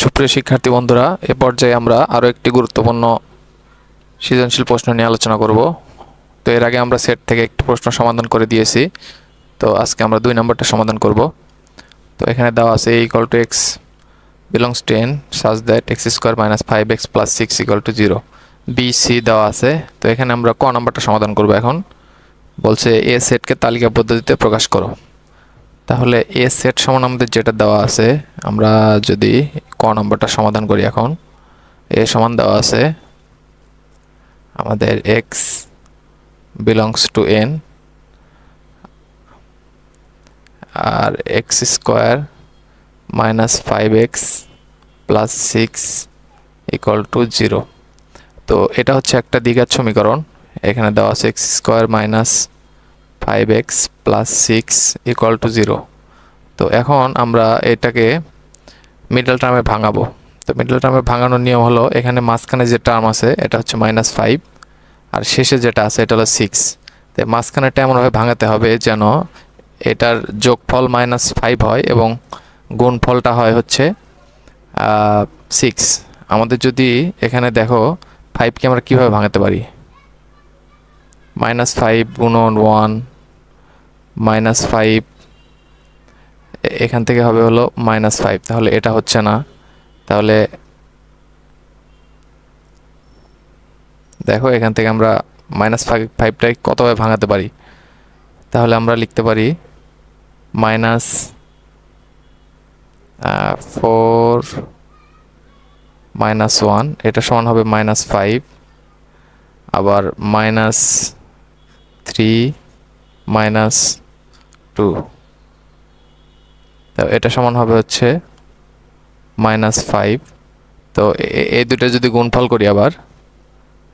সুপ্রিয় শিক্ষার্থী বন্ধুরা, এ পর্যায়ে আমরা আরও একটি গুরুত্বপূর্ণ সৃজনশীল প্রশ্ন নিয়ে আলোচনা করব। তো এর আগে আমরা সেট থেকে একটি প্রশ্ন সমাধান করে দিয়েছি। তো আজকে আমরা 2 নম্বরটা সমাধান করব। তো এখানে দেওয়া আছে a = x belongs to n such that x² - 5x + 6 = 0। b c দেওয়া আছে। তো এখানে আমরা ক নম্বরটা সমাধান করব। এখন বলছে a সেটকে তালিকা পদ্ধতিতে প্রকাশ করো। তাহলে a সেট সমান আমাদের যেটা দেওয়া আছে, আমরা যদি ক নম্বরটা সমাধান করি, এখন a সমান দেওয়া আছে আমাদের x belongs to n R x² - 5x + 6 = 0। তো এটা হচ্ছে একটা দ্বিঘাত সমীকরণ। এখানে দেওয়া আছে x² - 5x + 6 = 0। তো এখন আমরা এটাকে মিডল টার্মে ভাঙাবো। তো মিডল টার্মে ভাঙানোর নিয়ম হলো, এখানে মাঝখানে যে টার্ম আছে এটা হচ্ছে -5 আর শেষে যেটা আছে এটা হলো 6। তো মাঝখানেটা এমনভাবে ভাঙাতে হবে যেন এটার যোগফল -5 হয় এবং গুণফলটা হয় হচ্ছে 6। আমাদের যদি এখানে দেখো 5কে আমরা কীভাবে ভাঙাতে পারি, -5 গুণন 1 -5, এখান থেকে হবে হলো -5। তাহলে এটা হচ্ছে না। তাহলে দেখো এখান থেকে আমরা -5টাই কতভাবে ভাঙাতে পারি। তাহলে আমরা লিখতে পারি -4 - 1, এটা সমান হবে -5, আবার -3 - 2, তো এটা সমান হবে হচ্ছে -5। তো এই দুটো যদি গুণফল করি, আবার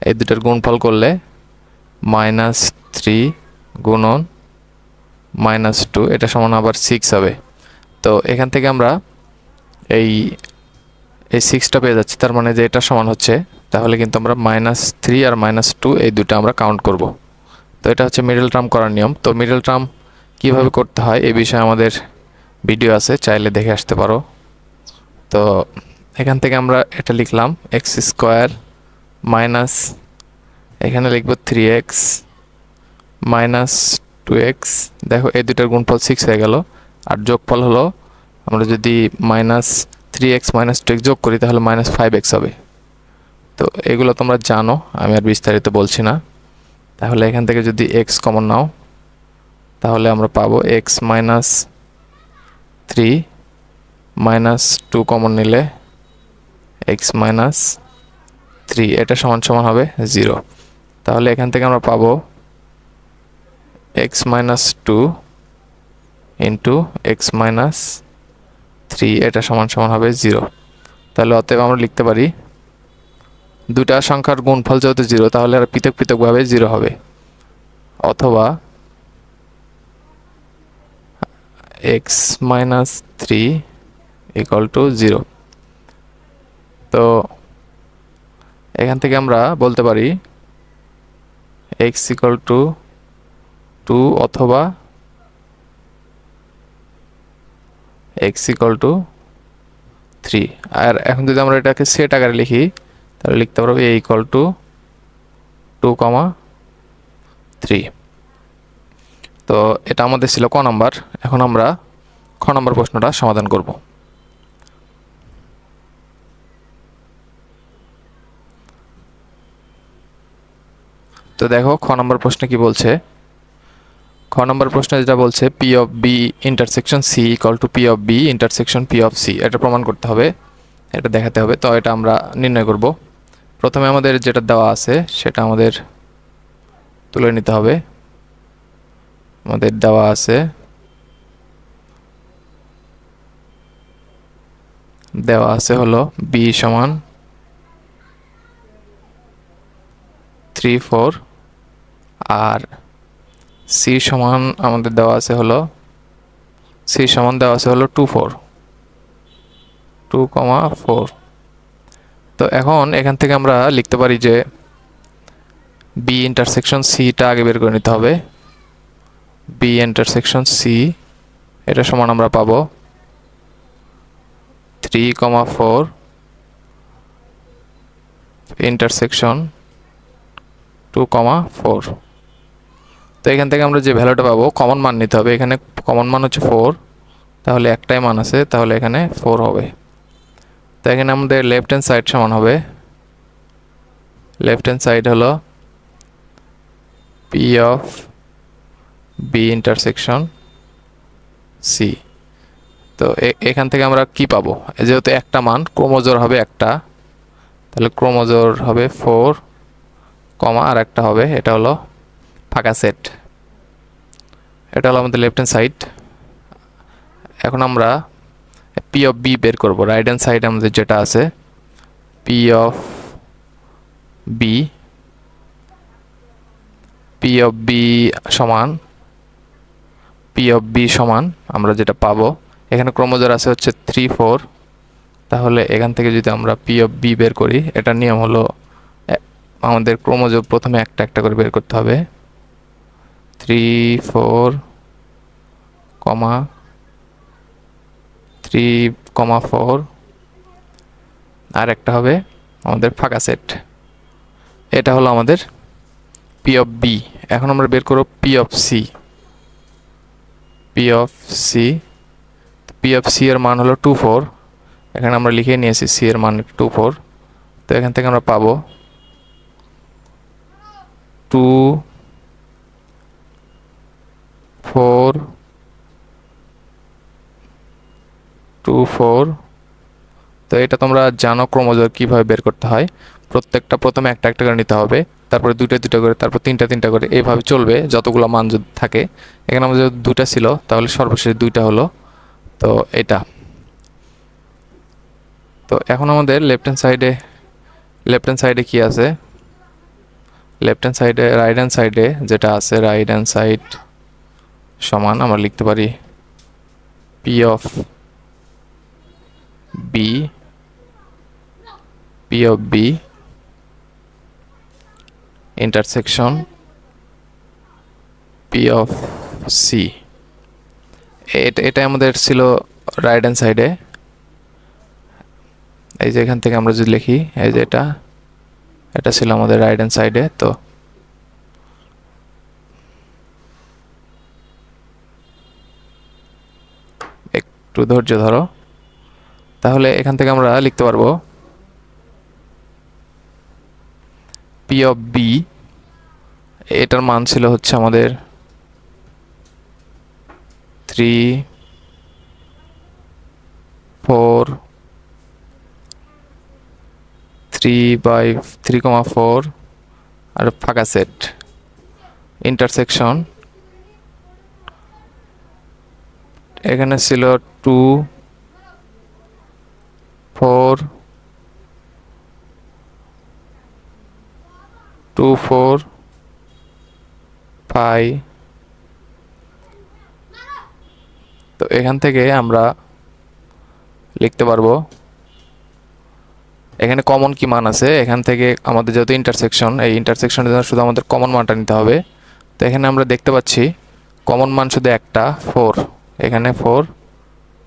এই দুটোর গুণফল করলে -3 গুণন -2, এটা সমান আবার 6 হবে। তো এখান থেকে আমরা এই 6টা পেয়ে যাচ্ছি, তার মানে যে এটা সমান হচ্ছে, তাহলে কিন্তু আমরা -3 আর -2 এই দুটো আমরা কাউন্ট করব। তো এটা হচ্ছে মিডল টার্ম করার নিয়ম। তো মিডল টার্ম কিভাবে করতে হয় এই বিষয়ে আমাদের ভিডিও আছে, চাইলে দেখে আসতে পারো। তো এখান থেকে আমরা এটা লিখলাম x² মাইনাস, এখানে লিখব 3x - 2x। দেখো এই দুটার গুণফল 6 হয়ে গেল, আর যোগফল হলো, আমরা যদি -3x - 2x যোগ করি তাহলে -5x হবে। তো এগুলো তোমরা জানো, আমি আর বিস্তারিত বলছি না। তাহলে এখান থেকে যদি x কমন নাও তাহলে আমরা পাবো x - 3 - 2 কমন নিলে x - 3, এটা সমান সমান হবে 0। তাহলে এখান থেকে আমরা পাবো x - 2 ইন্টু x - 3, এটা সমান সমান হবে 0। তাহলে অতএব আমরা লিখতে পারি দুটা সংখ্যার গুণফল যেহেতু 0, তাহলে আর পৃথক পৃথকভাবে 0 হবে, অথবা x - 3 = 0। তো এখান থেকে আমরা বলতে পারি x = 2 অথবা x = 3। আর এখন যদি আমরা এটাকে সেট আকারে লিখি তাহলে লিখতে পারবো a = 2, 3। তো এটা আমাদের ছিল ক নাম্বার। এখন আমরা খ নাম্বার প্রশ্নটা সমাধান করব। তো দেখো খ নাম্বার প্রশ্নে কি বলছে। খ নাম্বার প্রশ্নে যেটা বলছে P of B intersection C = P of B intersection P of C, এটা প্রমাণ করতে হবে, এটা দেখাতে হবে। তো এটা আমরা নির্ণয় করব। প্রথমে আমাদের যেটা দেওয়া আছে সেটা আমাদের তুলে নিতে হবে। আমাদের দেওয়া আছে হলো B সমান 3, 4 আর C সমান আমাদের দেওয়া আছে হলো 2, 4, 2, 4। তো এখন এখান থেকে আমরা লিখতে পারি যে B ইন্টারসেকশন C টা আগে বের করে নিতে হবে। B ইন্টারসেকশন C, এটা সমান আমরা পাবো 3,4 ইন্টারসেকশন 2,4। তো এখান থেকে আমরা যে ভ্যালুটা পাবো কমন মান নিতে হবে। এখানে কমন মান হচ্ছে 4, তাহলে একটাই মান আছে, তাহলে এখানে 4 হবে। তো এখানে আমাদের লেফট হ্যান্ড সাইড সমান হবে, লেফট হ্যান্ড সাইড হলো P of B intersection C. তো এখান থেকে আমরা কি পাবো, যেহেতু একটা মান ক্রোমোজোর হবে একটা, তাহলে ক্রোমোজোর হবে 4, আর একটা হবে, এটা হলো ফাঁকা সেট। এটা হলো আমাদের লেফট হ্যান্ড সাইড। এখন আমরা পি অফ বি বের করব। রাইট হ্যান্ড সাইড আমাদের যেটা আছে P of B, P of B সমান আমরা যেটা পাবো, এখানে ক্রোমোজোর আছে হচ্ছে 3, 4, তাহলে এখান থেকে যদি আমরা পি অফ বি বের করি, এটার নিয়ম হলো আমাদের ক্রোমোজোর প্রথমে একটা একটা করে বের করতে হবে। 3, 4, 3, 4, আর একটা হবে আমাদের ফাঁকা সেট। এটা হলো আমাদের পি অফ বি। এখন আমরা বের করব P of C. P of C এর মান হলো 2, 4। এখানে আমরা লিখে নিয়েছি সি এর মান 2, 4। তো এখান থেকে আমরা পাবো 2, 4, 2, 4। তো এটা তোমরা জানো ক্রোমোজোর কিভাবে বের করতে হয়। প্রত্যেকটা প্রথমে একটা একটা করে নিতে হবে, তারপরে দুইটা করে, তারপর তিনটা করে, এইভাবে চলবে যতগুলো মান যদি থাকে। এখানে আমাদের যদি 2টা ছিল, তাহলে সর্বশেষ 2টা হলো। তো এটা, তো এখন আমাদের লেফট হ্যান্ড সাইডে কি আছে, রাইট হ্যান্ড সাইডে যেটা আছে, রাইট হ্যান্ড সাইড সমান আমরা লিখতে পারি P of B intersection P of C. এটা আমাদের ছিল রাইট হ্যান্ড সাইডে। এই যে এখান থেকে আমরা যদি লিখি, এই যে এটা ছিল আমাদের রাইট হ্যান্ড সাইডে। তো একটু ধৈর্য ধরো, তাহলে এখান থেকে আমরা লিখতে পারবো পি অফ বি, এটার মান ছিল হচ্ছে আমাদের 3, 4, 3/3,4 আর ফাঁকা সেট ইন্টারসেকশন এখানে ছিল 2, 4, 2, 4, 5। তো এখান থেকে আমরা লিখতে পারবো এখানে কমন কি মান আছে। এখান থেকে আমাদের যেহেতু ইন্টারসেকশন, এই ইন্টারসেকশনের জন্য শুধু আমাদের কমন মানটা নিতে হবে। তো এখানে আমরা দেখতে পাচ্ছি কমন মান শুধু একটা 4, এখানে 4,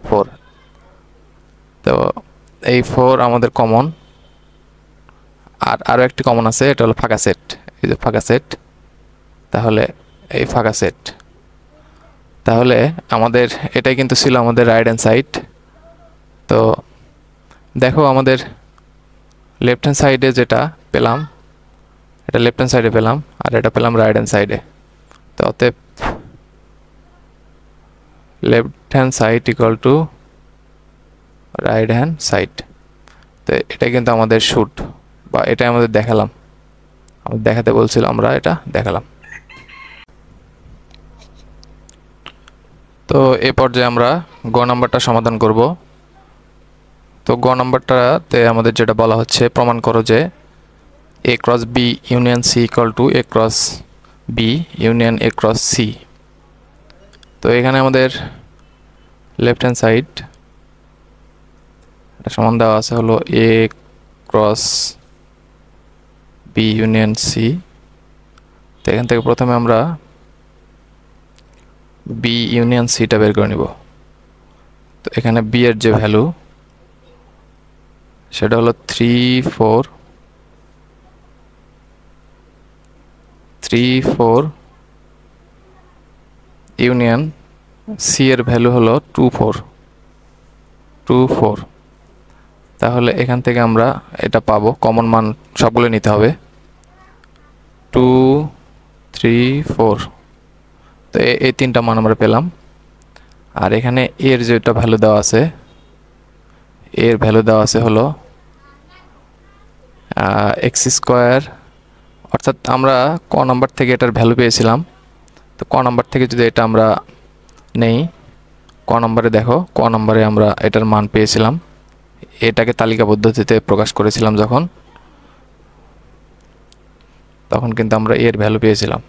4। তো এই 4 আমাদের কমন, আর আরও একটি কমন আছে, এটা হলো ফাঁকা সেট। এই যে ফাঁকা সেট, তাহলে এই ফাঁকা সেট, তাহলে আমাদের এটাই কিন্তু ছিল আমাদের রাইট হ্যান্ড সাইড। তো দেখো আমাদের লেফট হ্যান্ড সাইডে যেটা পেলাম, এটা লেফট হ্যান্ড সাইডে পেলাম, আর এটা পেলাম রাইট হ্যান্ড সাইডে। তো অতএব left hand side equal to right hand side. তো এটা কিন্তু আমাদের শুট, বা এটাই আমাদের দেখালাম, আমরা দেখাতে বলছিলাম, আমরা এটা দেখালাম। তো এ পর্যায়ে আমরা গ নাম্বারটা সমাধান করব। তো গ নাম্বারটাতে আমাদের যেটা বলা হচ্ছে, প্রমাণ করো যে A cross B union C equal to A cross B union A cross C. তো এখানে আমাদের লেফট হ্যান্ড সাইড এটা সমান দেওয়া আছে হলো এ ক্রস বি ইউনিয়ন সি। তো এখান থেকে প্রথমে আমরা বি ইউনিয়ন সিটা বের করে নিব। তো এখানে বি এর যে ভ্যালু সেটা হলো 3 4 ইউনিয়ন সি এর ভ্যালু হলো 2 4 তাহলে এখান থেকে আমরা এটা পাবো, কমন মান সবগুলো নিতে হবে 2 3 4। তো এই তিনটা মান আমরা পেলাম। আর এখানে এর যেটা ভ্যালু দেওয়া আছে, এর ভ্যালু দেওয়া আছে হলো এক্স স্কোয়ার, অর্থাৎ আমরা ক নাম্বার থেকে এটার ভ্যালু পেয়েছিলাম। তো ক নাম্বার থেকে যদি এটা আমরা নেই, ক নম্বরে দেখো, ক নম্বরে আমরা এটার মান পেয়েছিলাম, এটাকে তালিকা পদ্ধতিতে প্রকাশ করেছিলাম যখন, তখন কিন্তু আমরা এর ভ্যালু পেয়েছিলাম।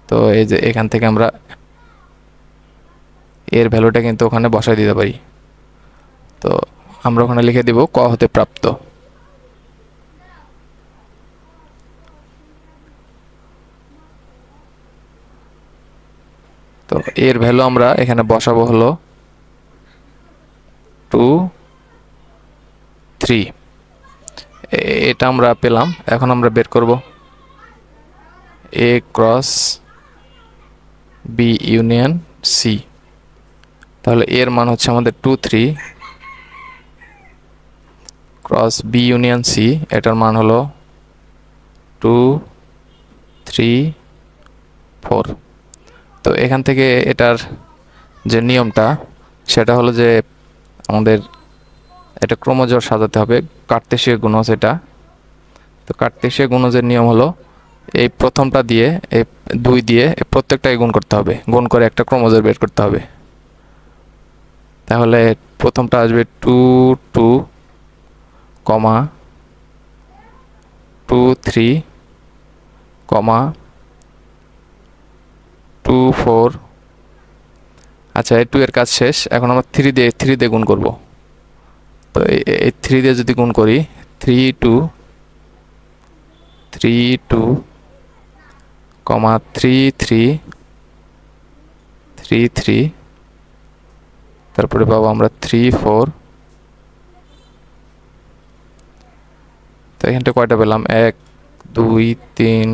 তো এই যে এখান থেকে আমরা এর ভ্যালুটা কিন্তু ওখানে বসায় দিতে পারি। তো আমরা ওখানে লিখে দিব ক হতে প্রাপ্ত। তো এর ভ্যালু আমরা এখানে বসাবো হলো 2 3। এটা আমরা পেলাম। এখন আমরা বের করব এ ক্রস বি ইউনিয়ন সি। তাহলে এর মান হচ্ছে আমাদের 2 3 ক্রস বি ইউনিয়ন সি, এটার মান হলো 2 3 4। তো এখান থেকে এটার যে নিয়মটা সেটা হলো যে আমাদের এটা ক্রমজোড় সাজাতে হবে, কার্তেশীয় গুণজ এটা। তো কার্তেশীয় গুণজের নিয়ম হলো এই প্রথমটা দিয়ে, এই 2 দিয়ে প্রত্যেকটাই গুণ করতে হবে, গুণ করে একটা ক্রমজোড় বের করতে হবে। তাহলে প্রথমটা আসবে 2 2 কমা 2 3 কমা 2 4। আচ্ছা, এই 2 এর কাজ শেষ। এখন আমরা 3 দিয়ে গুণ করব। তো এই 3 দিয়ে যদি গুণ করি, 3 2 3 2 কমা 3 3 3 3, তারপরে পাবো আমরা 3 4। তো এখানটা কয়টা পেলাম? 1 2 3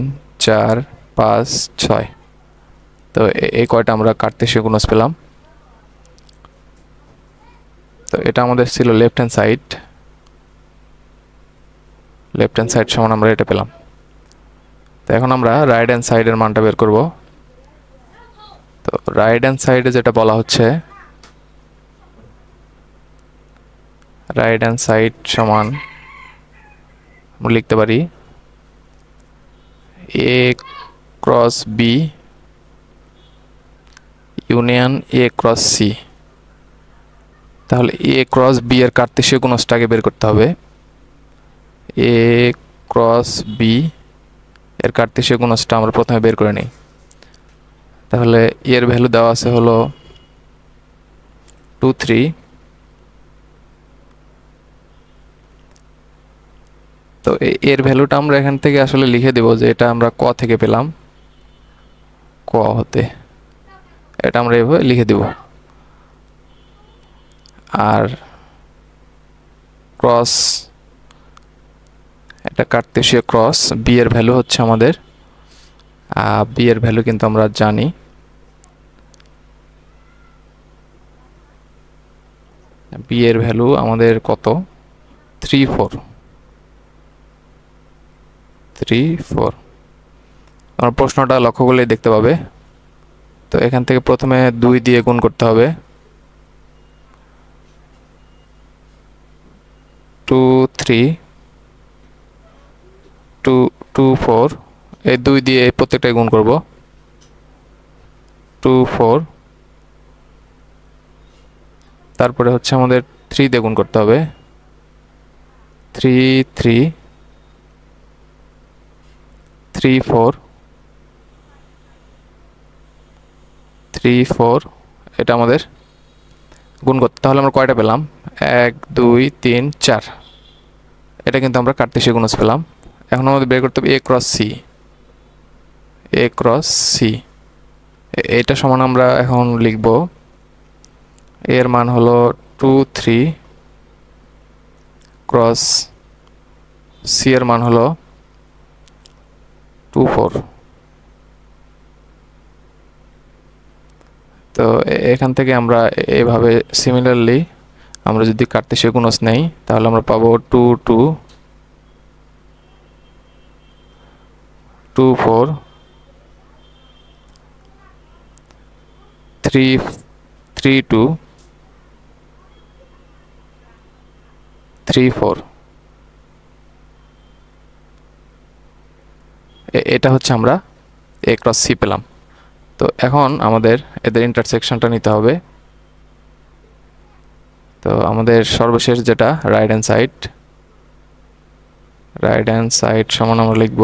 4 5 6। তো এই কয়টা আমরা কার্তেশীয় গুণজ পেলাম। তো এটা আমাদের ছিল left hand side. Left hand side সমান আমরা এটা পেলাম। তো এখন আমরা রাইট হ্যান্ড সাইডের মানটা বের করব। তো রাইট হ্যান্ড সাইডে যেটা বলা হচ্ছে, রাইট হ্যান্ড সাইড সমান আমরা লিখতে পারি A cross B union A cross C. তাহলে এ ক্রস বি এর কার্তেশীয় গুণজটাকে বের করতে হবে। এ ক্রস বি এর কার্তেশীয় গুণজটা আমরা প্রথমে বের করে নিই। তাহলে এর ভ্যালু দেওয়া আছে হলো 2 3। তো এর ভ্যালুটা আমরা এখান থেকে আসলে লিখে দেব যে এটা আমরা ক থেকে পেলাম, ক হতে, এটা আমরা এভাবে লিখে দেব। আর ক্রস, এটা কার্তেশীয় ক্রস, বি এর ভ্যালু হচ্ছে আমাদের, বি এর ভ্যালু কিন্তু আমরা জানি, বি এর ভ্যালু আমাদের কত? 3 4 3 4। আমার প্রশ্নটা লক্ষ্য করলেই দেখতে পাবে। তো এখান থেকে প্রথমে 2 দিয়ে গুণ করতে হবে। 2 3 2 2 4, এই 2 দিয়ে প্রত্যেকটাই গুণ করব। 2 4, তারপরে হচ্ছে আমাদের 3 দিয়ে গুণ করতে হবে। 3 3 3 4 3 4, এটা আমাদের গুণ করতে। তাহলে আমরা কয়টা পেলাম? 1 2 3 4। এটা কিন্তু আমরা কার্তেশীয় গুণজ পেলাম। এখন আমাদের বের করতে হবে এ ক্রস সি। এ ক্রস সি, এটা সমান আমরা এখন লিখব, এর মান হলো 2 3 ক্রস সি এর মান হলো 24। তো এখান থেকে আমরা এভাবে সিমিলারলি আমরা যদি কার্তেশীয় গুণজ নেই তাহলে আমরা পাবো 2 2 2 4 3 3 2 3 4। এটা হচ্ছে আমরা এ ক্রস সি পেলাম। তো এখন আমাদের এদের ইন্টারসেকশনটা নিতে হবে। তো আমাদের সর্বশেষ যেটা রাইট হ্যান্ড সাইড সমান আমরা লিখব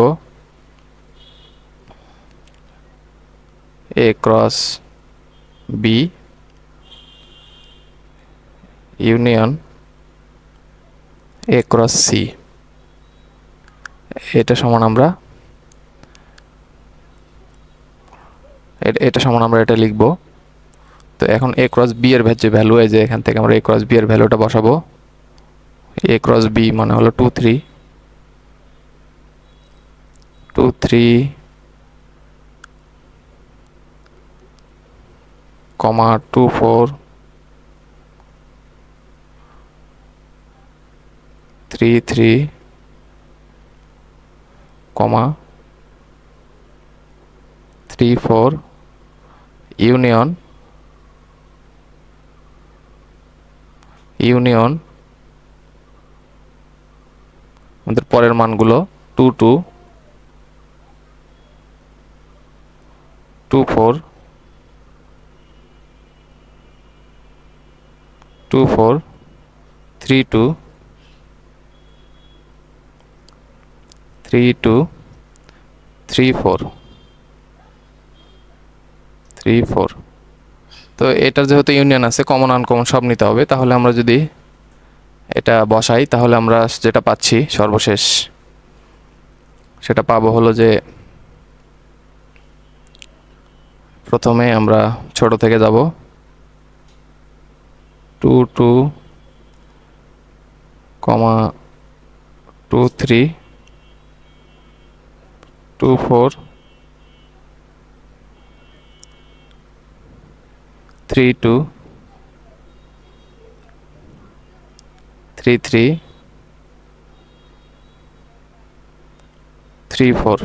A cross B union A cross C. এটা সমান আমরা এটা লিখব। তো এখন এ ক্রস বি এর যে ভ্যালু, এই যে এখান থেকে আমরা এ ক্রস বি এর ভ্যালুটা বসাবো। এ ক্রস বি মানে হলো 2 3 2 3 2 4 3 3 3 4 ইউনিয়ন আমাদের পরের মানগুলো 2 2 2 4 2 4 3 2 3 2 3 4 3 4। তো এটার যেহেতু ইউনিয়ন আছে, কমন আনকমন সব নিতে হবে। তাহলে আমরা যদি এটা বসাই তাহলে আমরা যেটা পাচ্ছি সর্বশেষ সেটা পাবো হলো যে প্রথমে আমরা ছোট থেকে যাব 2 2 2 3 2 4 3 2 3 3 3 4।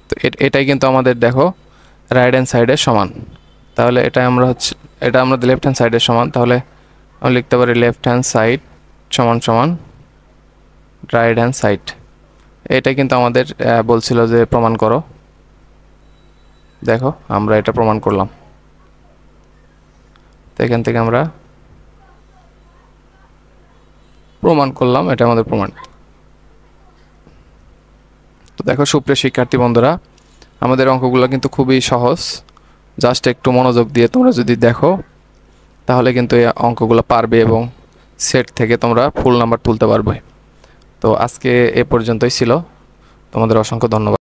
তো এটাই কিন্তু আমাদের দেখো রাইট হ্যান্ড সাইডের সমান। তাহলে এটা আমরা লেফট হ্যান্ড সাইডের সমান। তাহলে আমরা লিখতে পারি লেফট হ্যান্ড সাইড সমান রাইট হ্যান্ড সাইড। এটা কিন্তু আমাদের বলছিল যে প্রমাণ করো। দেখো আমরা এটা প্রমাণ করলাম। তো এখান থেকে আমরা প্রমাণ করলাম, এটা আমাদের প্রমাণ। তো দেখো সুপ্রিয় শিক্ষার্থী বন্ধুরা, আমাদের অঙ্কগুলো কিন্তু খুবই সহজ। জাস্ট একটু মনোযোগ দিয়ে তোমরা যদি দেখো তাহলে কিন্তু এই অঙ্কগুলো পারবে এবং সেট থেকে তোমরা ফুল নাম্বার তুলতে পারবে। তো আজকে এ পর্যন্তই ছিল। তোমাদের অসংখ্য ধন্যবাদ।